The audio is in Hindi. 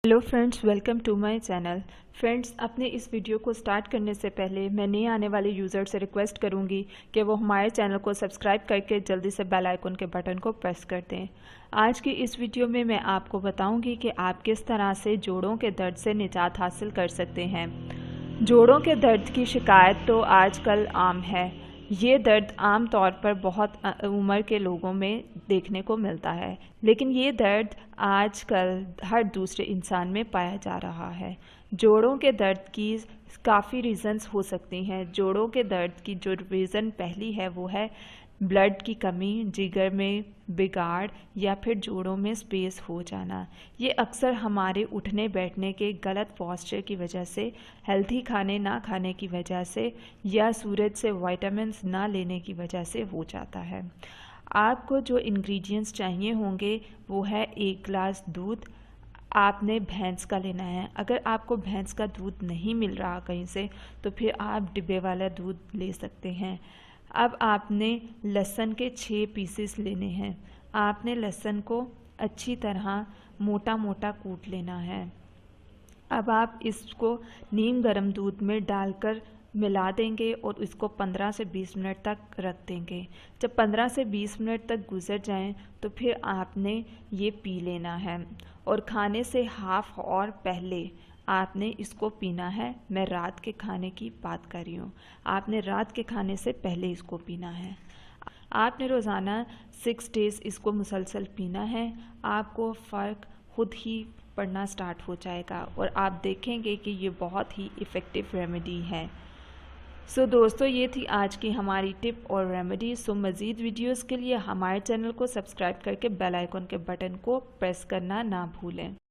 Hello friends, welcome to my channel. Friends, अपने इस वीडियो को स्टार्ट करने से पहले मैं नए आने वाले यूज़र से रिक्वेस्ट करूंगी कि वो हमारे चैनल को सब्सक्राइब करके जल्दी से बेल आइकन के बटन को प्रेस कर दें। आज की इस वीडियो में मैं आपको बताऊंगी कि आप किस तरह से जोड़ों के दर्द से निजात हासिल कर सकते हैं। जोड़ों के दर्द की शिकायत तो आजकल आम है। ये दर्द आम तौर पर बहुत उम्र के लोगों में देखने को मिलता है, लेकिन ये दर्द आजकल हर दूसरे इंसान में पाया जा रहा है। जोड़ों के दर्द की काफ़ी रीज़न्स हो सकती हैं। जोड़ों के दर्द की जो रीज़न पहली है वो है ब्लड की कमी, जिगर में बिगाड़ या फिर जोड़ों में स्पेस हो जाना। ये अक्सर हमारे उठने बैठने के गलत पोस्चर की वजह से, हेल्थी खाने ना खाने की वजह से या सूरज से विटामिन्स ना लेने की वजह से हो जाता है। आपको जो इंग्रेडिएंट्स चाहिए होंगे वो है 1 गिलास दूध। आपने भैंस का लेना है। अगर आपको भैंस का दूध नहीं मिल रहा कहीं से तो फिर आप डिब्बे वाला दूध ले सकते हैं। अब आपने लहसुन के 6 पीसेस लेने हैं। आपने लहसुन को अच्छी तरह मोटा मोटा कूट लेना है। अब आप इसको नीम गर्म दूध में डालकर मिला देंगे और इसको 15 से 20 मिनट तक रख देंगे। जब 15 से 20 मिनट तक गुजर जाएं तो फिर आपने ये पी लेना है और खाने से हाफ और पहले आपने इसको पीना है। मैं रात के खाने की बात कर रही हूँ। आपने रात के खाने से पहले इसको पीना है। आपने रोज़ाना 6 डेज़ इसको मुसलसल पीना है। आपको फ़र्क खुद ही पड़ना स्टार्ट हो जाएगा और आप देखेंगे कि ये बहुत ही इफ़ेक्टिव रेमेडी है। सो दोस्तों, ये थी आज की हमारी टिप और रेमेडी। सो मज़ीद वीडियोस के लिए हमारे चैनल को सब्सक्राइब करके बेल आइकन के बटन को प्रेस करना ना भूलें।